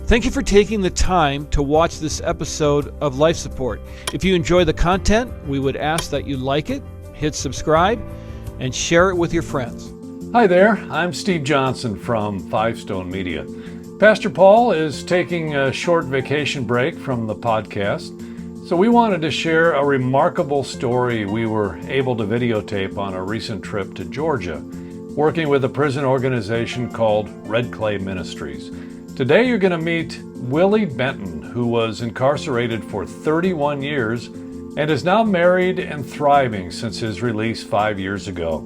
Thank you for taking the time to watch this episode of Life Support. If you enjoy the content, we would ask that you like it, hit subscribe, and share it with your friends. Hi there, I'm Steve Johnson from Five Stone Media. Pastor Paul is taking a short vacation break from the podcast, so we wanted to share a remarkable story we were able to videotape on a recent trip to Georgia, working with a prison organization called Red Clay Ministries. Today you're going to meet Willie Benton, who was incarcerated for 31 years and is now married and thriving since his release 5 years ago.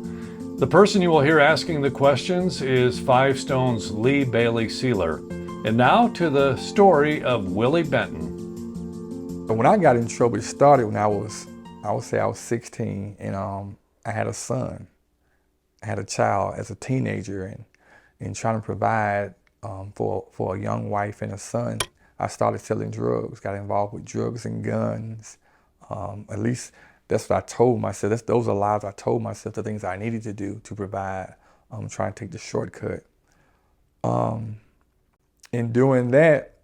The person you will hear asking the questions is Five Stone's Lee Bailey Sealer. And now to the story of Willie Benton. When I got in trouble, it started when I was 16, and I had a son. I had a child as a teenager, and trying to provide for a young wife and a son, I started selling drugs, got involved with drugs and guns. At least that's what I told myself. Those are lies I told myself, the things I needed to do to provide, trying to take the shortcut. In doing that,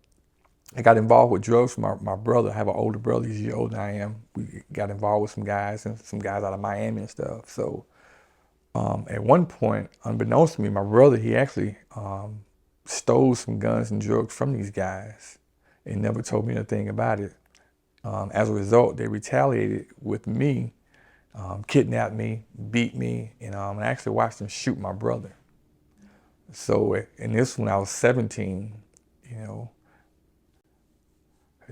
I got involved with drugs from my brother. I have an older brother, he's a year older than I am. We got involved with some guys out of Miami and stuff. So at one point, unbeknownst to me, my brother, he actually stole some guns and drugs from these guys and never told me anything about it. As a result, they retaliated with me, kidnapped me, beat me, and I actually watched them shoot my brother. So, and this when I was 17,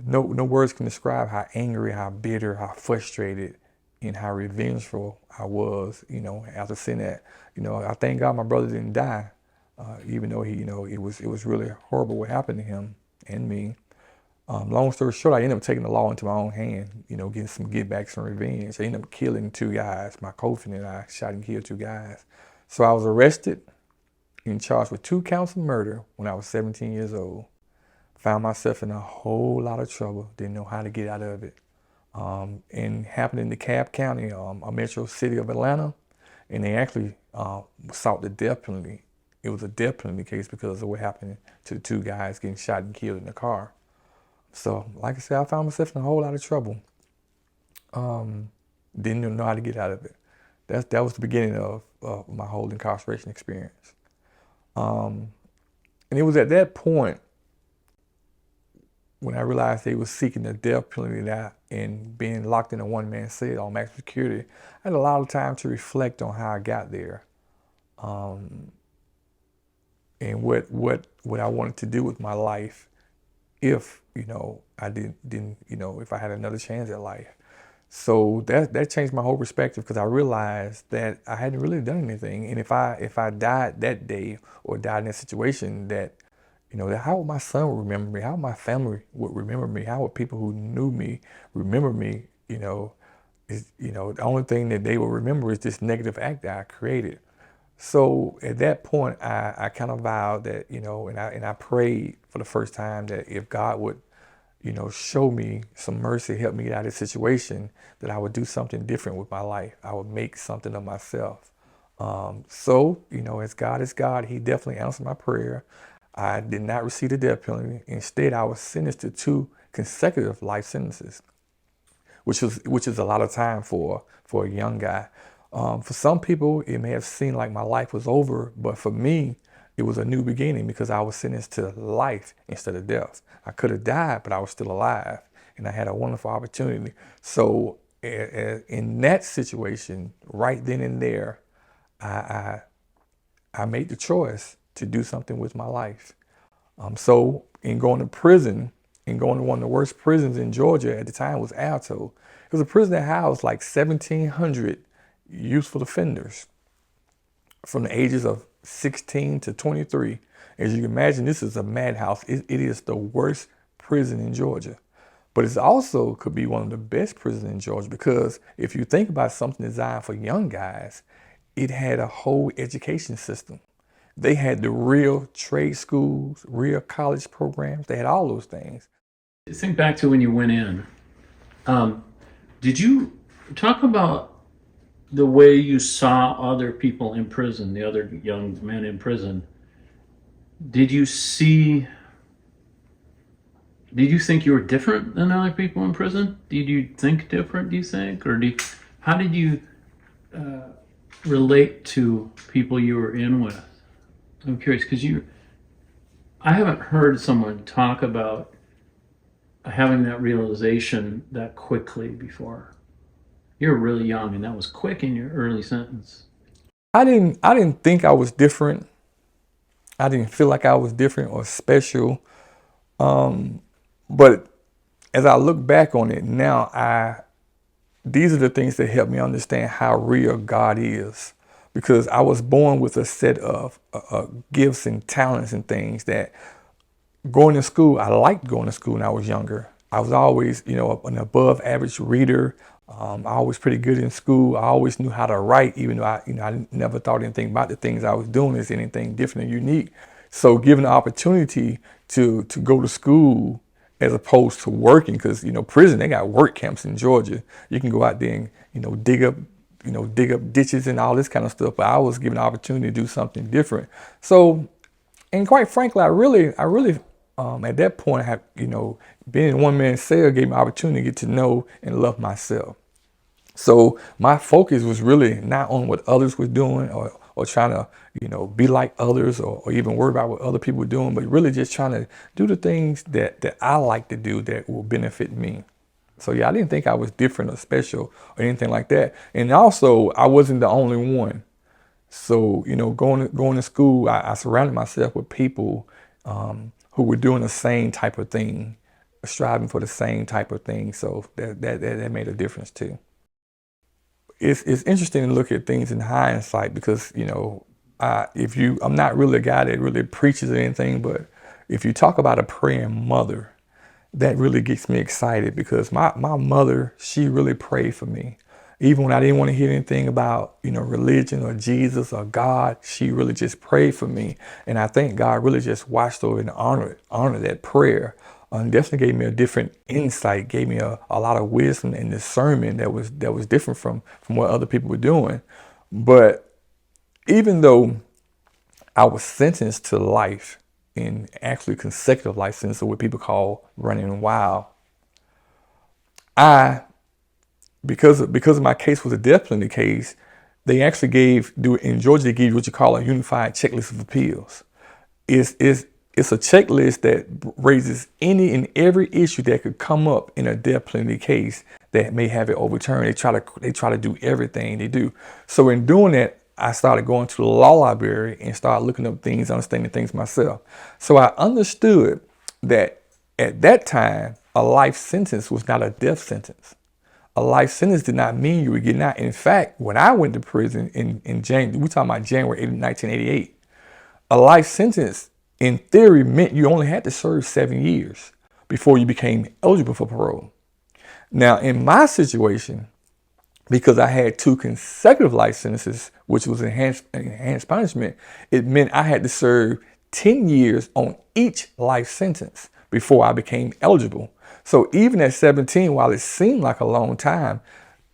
no words can describe how angry, how bitter, how frustrated, and how revengeful I was, after seeing that. I thank God my brother didn't die. Even though it was really horrible what happened to him and me. Long story short, I ended up taking the law into my own hand, getting some get back, some revenge. I ended up killing 2 guys. My co-defendant and I shot and killed 2 guys. So I was arrested and charged with 2 counts of murder when I was 17 years old. Found myself in a whole lot of trouble, didn't know how to get out of it. And happened in DeKalb County, a metro city of Atlanta, and they actually sought the death penalty. It was a death penalty case because of what happened to the 2 guys getting shot and killed in the car. So, like I said, I found myself in a whole lot of trouble. Didn't even know how to get out of it. That was the beginning of my whole incarceration experience. And it was at that point when I realized they were seeking the death penalty and being locked in a one-man cell on maximum security. I had a lot of time to reflect on how I got there. And what I wanted to do with my life if, I didn't if I had another chance at life. So that changed my whole perspective because I realized that I hadn't really done anything. And if I died that day or died in that situation, that how would my son remember me? How would my family would remember me? How would people who knew me remember me? The only thing that they will remember is this negative act that I created. So at that point, I kind of vowed that, and I prayed for the first time that if God would, show me some mercy, help me get out of this situation, that I would do something different with my life. I would make something of myself. So, as God is God, He definitely answered my prayer. I did not receive the death penalty. Instead, I was sentenced to 2 consecutive life sentences, which is a lot of time for a young guy. For some people, it may have seemed like my life was over, but for me, it was a new beginning because I was sentenced to life instead of death. I could have died, but I was still alive, and I had a wonderful opportunity. So in that situation, right then and there, I made the choice to do something with my life. So in going to prison, and going to one of the worst prisons in Georgia at the time was Alto. It was a prison that housed like 1,700 youthful offenders from the ages of 16 to 23. As you can imagine, this is a madhouse. It is the worst prison in Georgia. But it also could be one of the best prisons in Georgia because if you think about something designed for young guys, it had a whole education system. They had the real trade schools, real college programs. They had all those things. Think back to when you went in. Did you talk about the way you saw other people in prison, the other young men in prison? Did you see did you think you were different than other people in prison? Did you think different, do you think? Or how did you relate to people you were in with? I'm curious because I haven't heard someone talk about having that realization that quickly before. You're really young, and that was quick in your early sentence. I didn't think I was different. I didn't feel like I was different or special. But as I look back on it now, these are the things that help me understand how real God is. Because I was born with a set of gifts and talents and things that going to school, I liked going to school when I was younger. I was always, an above average reader. I was pretty good in school. I always knew how to write, even though I never thought anything about the things I was doing as anything different and unique. So given the opportunity to go to school as opposed to working, because, prison, they got work camps in Georgia. You can go out there and, dig up ditches and all this kind of stuff. But I was given the opportunity to do something different. So, and quite frankly, I really, at that point, being in one man's cell gave me an opportunity to get to know and love myself. So my focus was really not on what others were doing or trying to, be like others or even worry about what other people were doing, but really just trying to do the things that I like to do that will benefit me. So yeah, I didn't think I was different or special or anything like that. And also, I wasn't the only one. So, going to school, I surrounded myself with people who were doing the same type of thing, striving for the same type of thing. So that made a difference too. It's interesting to look at things in hindsight because, I'm not really a guy that really preaches or anything, but if you talk about a praying mother, that really gets me excited because my mother, she really prayed for me. Even when I didn't want to hear anything about, religion or Jesus or God, she really just prayed for me. And I think God really just watched over and honored that prayer. And definitely gave me a different insight, gave me a lot of wisdom and discernment that was different from what other people were doing. But even though I was sentenced to life, in actually consecutive life sentences, what people call running wild, because of my case was a death penalty case, they actually in Georgia, they give you what you call a unified checklist of appeals. It's a checklist that raises any and every issue that could come up in a death penalty case that may have it overturned. They try to do everything they do. So in doing that, I started going to the law library and started looking up things, understanding things myself. So I understood that at that time, a life sentence was not a death sentence. A life sentence did not mean you were getting out. In fact, when I went to prison in January, we're talking about January 1988, a life sentence in theory meant you only had to serve 7 years before you became eligible for parole. Now, in my situation, because I had 2 consecutive life sentences, which was enhanced punishment, it meant I had to serve 10 years on each life sentence before I became eligible. So even at 17, while it seemed like a long time,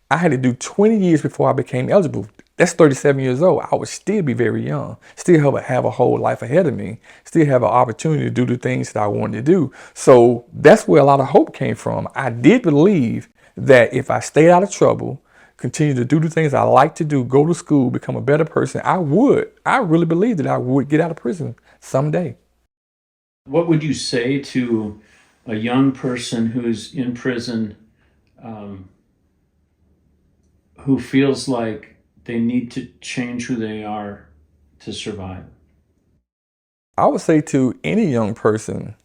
I had to do 20 years before I became eligible. That's 37 years old. I would still be very young, still have a whole life ahead of me, still have an opportunity to do the things that I wanted to do. So that's where a lot of hope came from. I did believe that if I stayed out of trouble, continue to do the things I like to do, go to school, become a better person, I really believed that I would get out of prison someday. What would you say to a young person who's in prison, who feels like they need to change who they are to survive? I would say to any young person,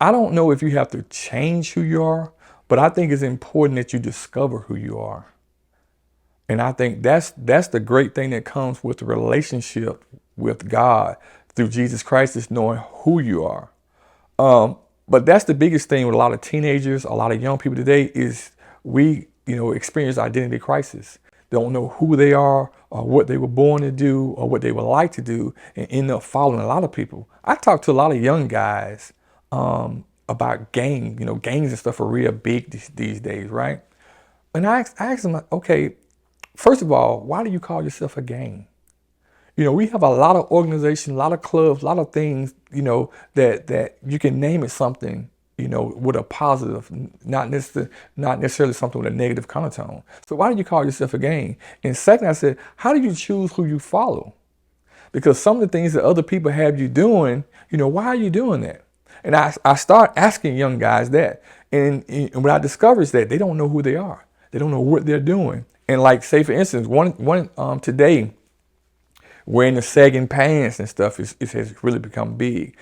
I don't know if you have to change who you are, but I think it's important that you discover who you are. And I think that's the great thing that comes with the relationship with God through Jesus Christ, is knowing who you are. But that's the biggest thing with a lot of teenagers, a lot of young people today, is we, experience identity crisis. They don't know who they are or what they were born to do or what they would like to do, and end up following a lot of people. I talk to a lot of young guys about gangs. Gangs and stuff are real big these days, right? And I asked them, okay, first of all, why do you call yourself a gang? We have a lot of organizations, a lot of clubs, a lot of things, that you can name it something, with a positive, not necessarily something with a negative connotation. So why do you call yourself a gang? And second, I said, how do you choose who you follow? Because some of the things that other people have you doing, why are you doing that? And I start asking young guys that. And what I discover is that they don't know who they are. They don't know what they're doing. And like, say for instance, one today, wearing the sagging pants and stuff it has really become big.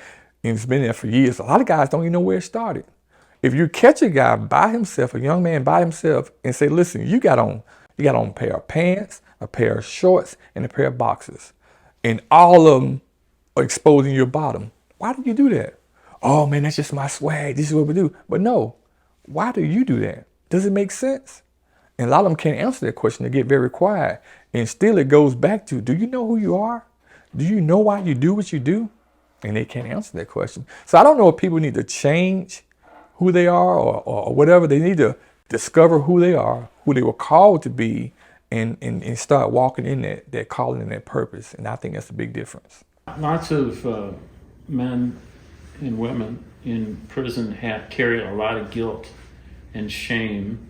And it's been there for years. A lot of guys don't even know where it started. If you catch a guy by himself, a young man by himself, and say, listen, you got on a pair of pants, a pair of shorts, and a pair of boxers, and all of them are exposing your bottom. Why do you do that? Oh man, that's just my swag. This is what we do. But no, why do you do that? Does it make sense? And a lot of them can't answer that question. They get very quiet. And still it goes back to, do you know who you are? Do you know why you do what you do? And they can't answer that question. So I don't know if people need to change who they are or whatever. They need to discover who they are, who they were called to be, and start walking in that calling and that purpose. And I think that's a big difference. Lots of men and women in prison carry a lot of guilt and shame,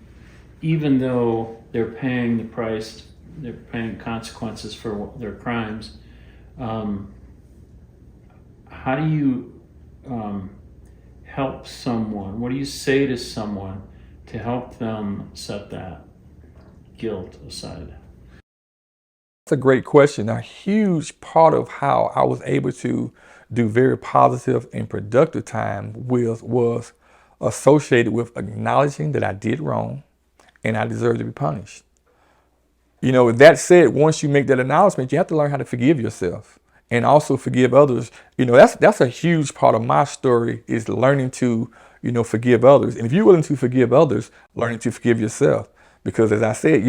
even though they're paying the price, they're paying consequences for their crimes. How do you help someone? What do you say to someone to help them set that guilt aside? That's a great question. A huge part of how I was able to do very positive and productive time was associated with acknowledging that I did wrong and I deserve to be punished. With that said, once you make that acknowledgement, you have to learn how to forgive yourself and also forgive others. That's a huge part of my story, is learning to, forgive others. And if you're willing to forgive others, learning to forgive yourself. Because as I said,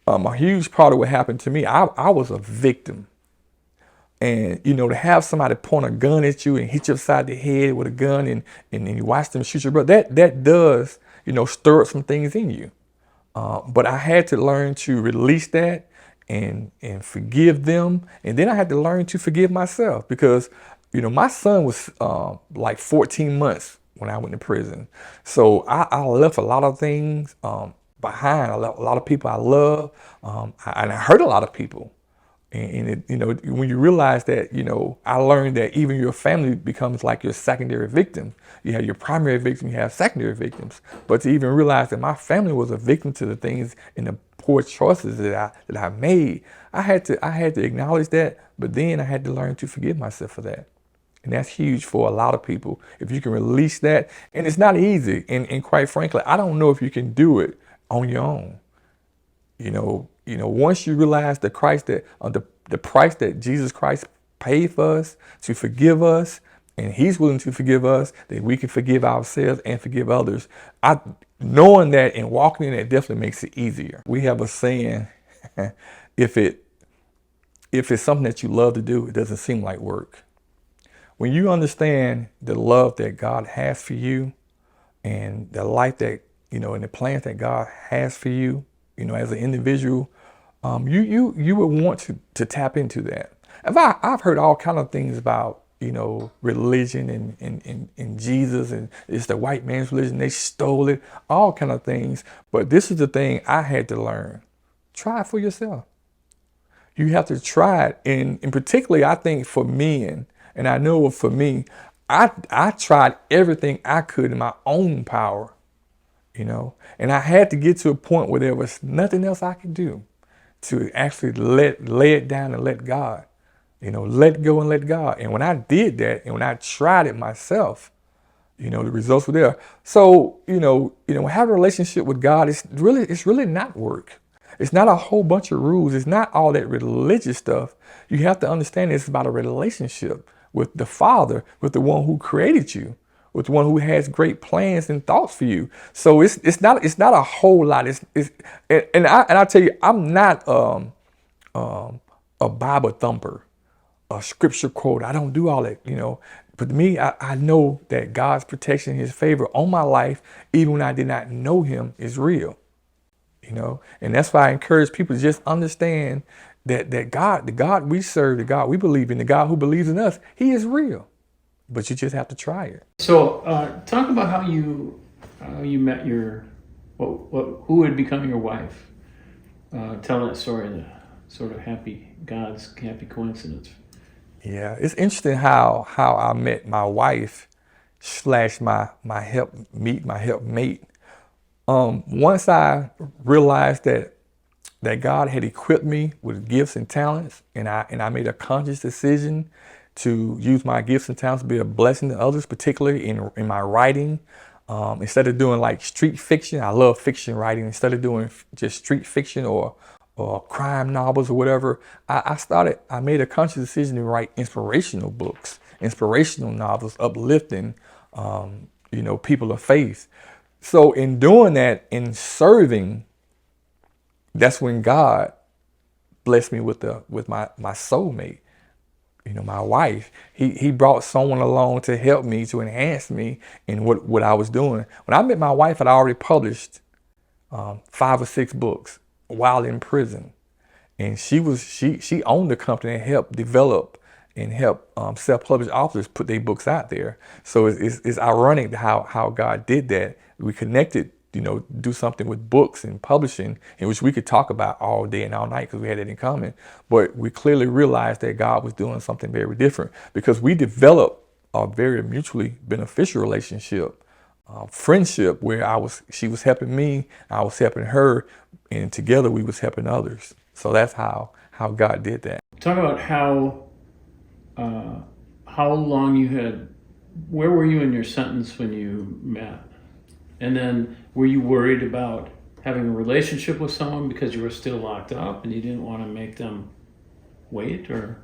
a huge part of what happened to me, I was a victim. And, to have somebody point a gun at you and hit you upside the head with a gun and you watch them shoot your brother, that does, stir up some things in you. But I had to learn to release that and forgive them. And then I had to learn to forgive myself because, my son was like 14 months when I went to prison. So I left a lot of things behind. I left a lot of people I love. And I hurt a lot of people. And when you realize that, I learned that even your family becomes like your secondary victim. You have your primary victim, you have secondary victims. But to even realize that my family was a victim to the things and the poor choices that I made, I had to acknowledge that. But then I had to learn to forgive myself for that. And that's huge for a lot of people. If you can release that, and it's not easy. And quite frankly, I don't know if you can do it on your own. Once you realize the price that Jesus Christ paid for us to forgive us, and He's willing to forgive us, that we can forgive ourselves and forgive others. Knowing that and walking in it definitely makes it easier. We have a saying, if it's something that you love to do, it doesn't seem like work. When you understand the love that God has for you and the life that, and the plans that God has for you, as an individual, you would want to tap into that. I've heard all kind of things about, religion and Jesus, and it's the white man's religion. They stole it, all kind of things. But this is the thing I had to learn. Try it for yourself. You have to try it. And particularly, I think for men, and I know for me, I tried everything I could in my own power, and I had to get to a point where there was nothing else I could do to actually lay it down and let God, let go and let God. And when I did that, and when I tried it myself, the results were there. So, have a relationship with God, it's really not work. It's not a whole bunch of rules. It's not all that religious stuff. You have to understand it's about a relationship with the Father, with the one who created you, with the one who has great plans and thoughts for you. So it's not a whole lot. And I tell you, I'm not a Bible thumper, a scripture quote. I don't do all that, But to me, I know that God's protection, His favor on my life, even when I did not know Him, is real. And that's why I encourage people to just understand that God, the God we serve, the God we believe in, the God who believes in us, he is real. But you just have to try it. So, talk about how you met your who would become your wife. Tell that story, the sort of God's happy coincidence. Yeah, it's interesting how I met my wife slash my helpmate. Once I realized that God had equipped me with gifts and talents, and I made a conscious decision to use my gifts and talents to be a blessing to others, particularly in my writing. Instead of doing like street fiction, I love fiction writing. Instead of doing just street fiction or crime novels or whatever, I made a conscious decision to write inspirational books, inspirational novels, uplifting, people of faith. So in doing that, in serving, that's when God blessed me with my soulmate, my wife. He brought someone along to help me, to enhance me in what I was doing. When I met my wife, I'd already published 5 or 6 books while in prison, and she owned the company and helped develop and help self-published authors put their books out there. So it's ironic how God did that. We connected, do something with books and publishing, in which we could talk about all day and all night because we had it in common. But we clearly realized that God was doing something very different, because we developed a very mutually beneficial relationship, friendship, where she was helping me, I was helping her, and together we was helping others. So that's how God did that. Talk about how long you had. Where were you in your sentence when you met? And then were you worried about having a relationship with someone because you were still locked up and you didn't want to make them wait? Or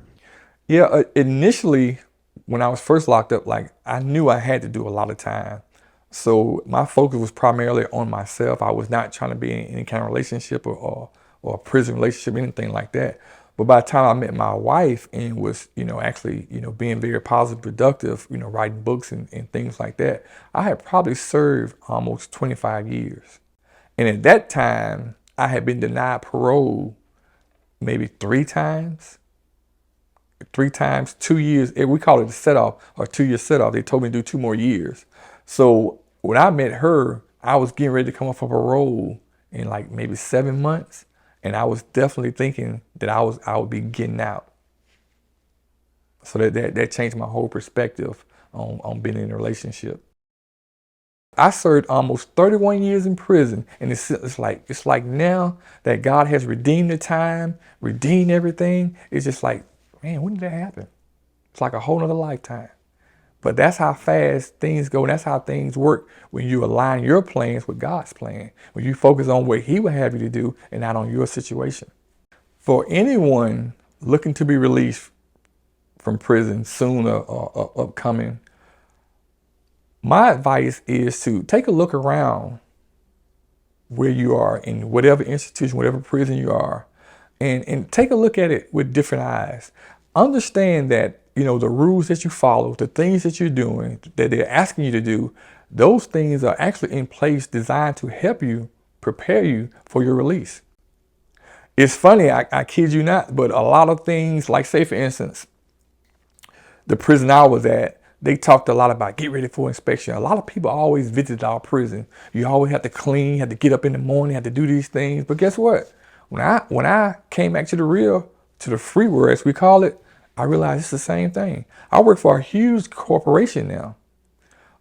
Yeah, initially when I was first locked up, like, I knew I had to do a lot of time. So my focus was primarily on myself. I was not trying to be in any kind of relationship or a prison relationship, anything like that. But by the time I met my wife and was, actually, being very positive, productive, writing books and things like that, I had probably served almost 25 years. And at that time, I had been denied parole maybe 3 times. 3 times, 2 years. We call it a set-off, or 2-year set-off. They told me to do 2 more years. So when I met her, I was getting ready to come off of parole in like maybe 7 months. And I was definitely thinking that I would be getting out. So that changed my whole perspective on being in a relationship. I served almost 31 years in prison, and it's like now that God has redeemed the time, redeemed everything. It's just like, man, when did that happen? It's like a whole nother lifetime. But that's how fast things go, and that's how things work when you align your plans with God's plan, when you focus on what he would have you to do and not on your situation. For anyone looking to be released from prison soon or upcoming, my advice is to take a look around where you are in whatever institution, whatever prison you are, and take a look at it with different eyes. Understand that the rules that you follow, the things that you're doing, that they're asking you to do, those things are actually in place designed to help you, prepare you for your release. It's funny, I kid you not, but a lot of things, like say for instance, the prison I was at, they talked a lot about get ready for inspection. A lot of people always visit our prison. You always have to clean, have to get up in the morning, have to do these things. But guess what? When I came back to the free world, as we call it, I realized it's the same thing. I work for a huge corporation now.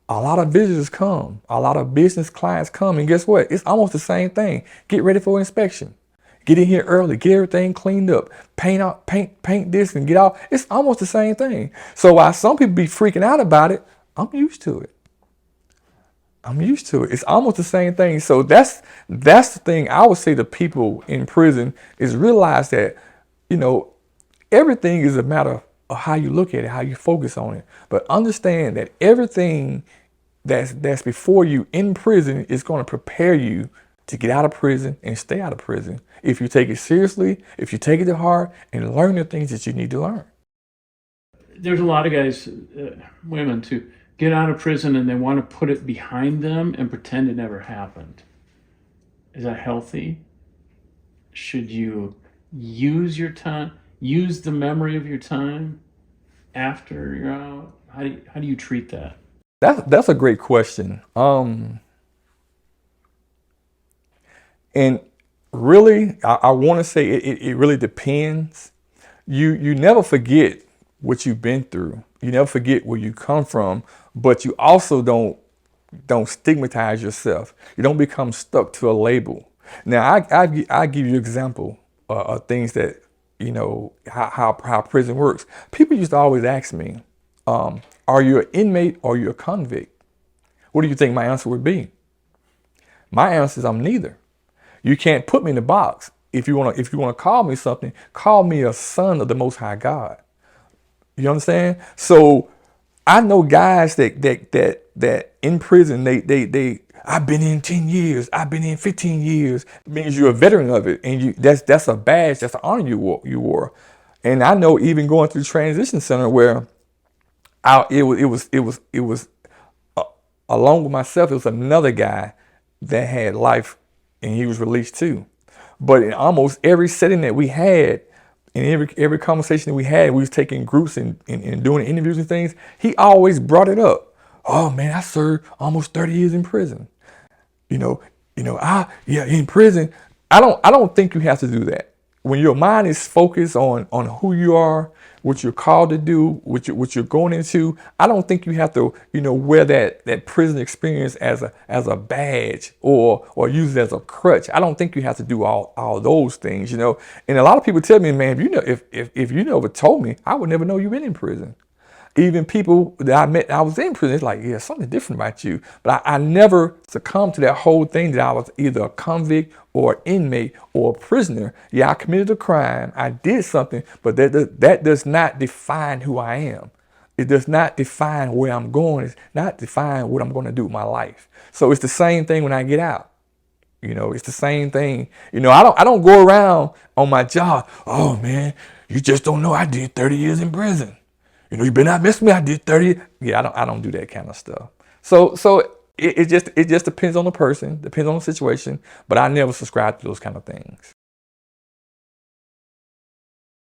A lot of visitors come, a lot of business clients come, and guess what? It's almost the same thing. Get ready for inspection. Get in here early, get everything cleaned up, paint this and get out. It's almost the same thing. So while some people be freaking out about it, I'm used to it. It's almost the same thing. So that's the thing I would say to people in prison is realize that, everything is a matter of how you look at it, how you focus on it. But understand that everything that's before you in prison is going to prepare you to get out of prison and stay out of prison if you take it seriously, if you take it to heart, and learn the things that you need to learn. There's a lot of guys, women too, get out of prison and they want to put it behind them and pretend it never happened. Is that healthy? Should you use your time, use the memory of your time after you're out? How do you treat that? That's a great question. And really, I want to say it really depends. You never forget what you've been through. You never forget where you come from, but you also don't stigmatize yourself. You don't become stuck to a label. Now, I give you an example of things that, how prison works. People used to always ask me, are you an inmate or are you a convict? What do you think my answer would be? My answer is I'm neither. You can't put me in the box. If you want to call me something, call me a son of the Most High God. You understand? So I know guys that in prison, they I've been in 10 years, I've been in 15 years. It means you're a veteran of it, and that's a badge, that's an honor you wore. And I know even going through the transition center where it was along with myself, it was another guy that had life and he was released too. But in almost every setting that we had, in every conversation that we had, we was taking groups and doing interviews and things, he always brought it up. Oh man, I served almost 30 years in prison. In prison. I don't think you have to do that. When your mind is focused on who you are, what you're called to do, what you're going into, I don't think you have to, wear that prison experience as a badge or use it as a crutch. I don't think you have to do all those things, And a lot of people tell me, man, if you never told me, I would never know you've been in prison. Even people that I met, I was in prison, it's like, yeah, something different about you. But I never succumbed to that whole thing that I was either a convict or an inmate or a prisoner. Yeah, I committed a crime. I did something, but that does not define who I am. It does not define where I'm going. It's not define what I'm going to do with my life. So it's the same thing when I get out. It's the same thing. I don't go around on my job. Oh man, you just don't know I did 30 years in prison. You better not mess with me. I did 30. Yeah, I don't do that kind of stuff. So it just depends on the person, depends on the situation. But I never subscribe to those kind of things.